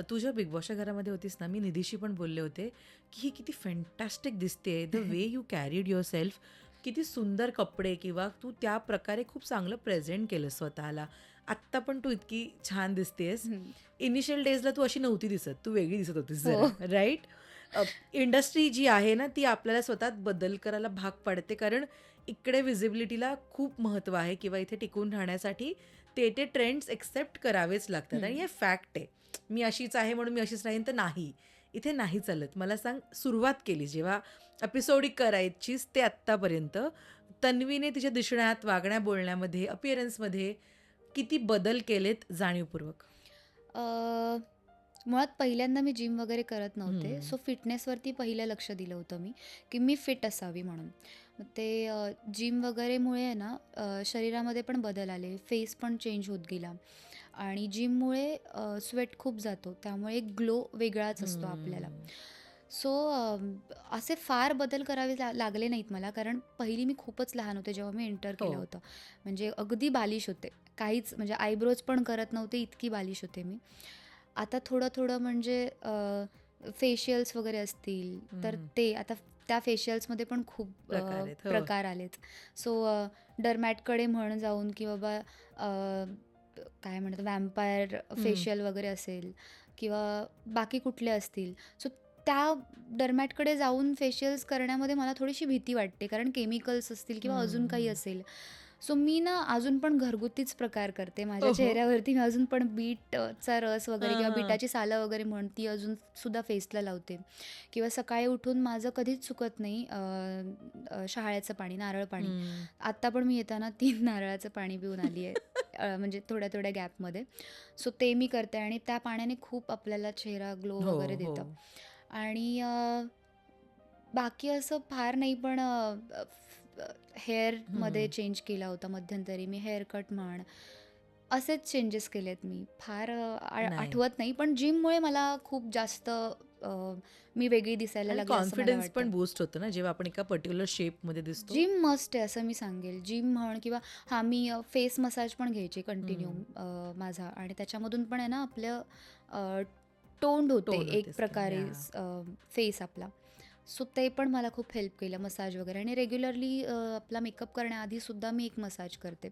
तू जेव्हा बिग बॉसच्या घरामध्ये होतीस ना, मी निधीशी पण बोलले होते, की ही किती फॅन्टॅस्टिक दिसते, the way you carried your self. किती सुंदर कपडे किंवा तू त्या प्रकारे खूप चांगलं प्रेझेंट केलं स्वतःला. आत्ता पण तू इतकी छान दिसतेस. हं. इनिशियल डेजला तू अशी नव्हती दिसत, तू वेगळी दिसत होतीस हो. जरा, राईट? इंडस्ट्री जी आहे ना, ती आपल्याला स्वतःत बदल करायला भाग पाडते, कारण इकडे व्हिजिबिलिटीला खूप महत्त्व आहे किंवा इथे टिकून राहण्यासाठी ते ट्रेंड्स एक्सेप्ट करावेच लागतात आणि हं. हे फॅक्ट आहे. मी अशीच आहे म्हणून मी अशीच राहीन तर नाही. इथे नाही चालत. मला सांग, सुरुवात केली जेव्हा एपिसोडिक करायचीस ते आत्तापर्यंत, तन्वीने तिच्या दिसण्यात, वागण्या बोलण्यामध्ये, अपीअरन्समध्ये किती बदल केलेत जाणीवपूर्वक? अ, मुळात पहिल्यांदा मी जिम वगैरे करत नव्हते. हं. सो फिटनेसवरती पहिलं लक्ष दिलं होतं मी, की मी फिट असावी म्हणून. मग ते जिम वगैरेमुळे आहे ना शरीरामध्ये पण बदल आले, फेस पण चेंज होत गेला आणि जिममुळे स्वेट खूप जातो. त्यामुळे एक ग्लो वेगळाच असतो आपल्याला. हं. सो असे फार बदल करावे लागले नाहीत मला, कारण पहिली मी खूपच लहान होते जेव्हा मी एंटर हो. केलं होतं. म्हणजे अगदी बालिश होते. काहीच म्हणजे आयब्रोज पण करत नव्हते, इतकी बालिश होते मी. आता थोडं-थोडं म्हणजे फेशियल्स वगैरे असतील, तर हं. ते आता त्या फेशियल्समध्ये पण खूप प्रकार आहेत. हो. प्रकार आलेत. सो डर्मॅटकडे म्हण जाऊन की बाबा काय म्हणतात व्हॅम्पायर हं. फेशियल वगैरे असेल किंवा बाकी कुठले असतील. सो त्या डर्मॅटकडे जाऊन फेशियल्स करण्यामध्ये मला थोडीशी भीती वाटते, कारण केमिकल्स असतील किंवा अजून हं, काही हं. असेल. सो मी ना अजून पण घरगुतीच प्रकार करते. माझ्या हो, हो. चेहऱ्यावरती मी अजून पण चा रस वगैरे हां, किंवा हां. बीटाची सालं वगैरे म्हण ती अजून सुद्धा फेसला लावते किंवा सकाळी उठून माझं कधीच चुकत नाही शहाळ्याचं पाणी, नारळ पाणी. हं. आत्ता पण मी येताना 3 नारळाचं पाणी पिऊन आली आहे. म्हणजे थोड्या-थोड्या गॅपमध्ये. सो ते मी करते आणि त्या पाण्याने खूप आपल्याला चेहरा ग्लो हो, वगैरे हो. देतं. आणि बाकी असं फार नाही, पण हेअरमध्ये हं. चेंज केला होता मध्यंतरी मी. हेअर कट म्हण, असेच चेंजेस केलेत मी. फार नाही. आठवत नाही, पण जिममुळे मला खूप जास्त मी वेगळी दिसायला आणि लागले असं मला कॉन्फिडन्स वाटतं. पण बूस्ट होतं ना, जेव्हा आपण एका पर्टिक्युलर शेपमध्ये दिसतो. जिम मस्ट आहे असं मी सांगेल. जिम म्हण किंवा हां, मी फेस मसाज पण घ्यायची कंटिन्यू हं. माझा, आणि त्याच्यामधून पण आहे ना आपलं टोन्ड होते टोन एक होते स्किन. प्रकारे याह! फेस आपला. सो ते पण मला खूप हेल्प केलं मसाज वगैरे, आणि रेग्युलरली आपला मेकअप करण्याआधी सुद्धा मी एक मसाज करते.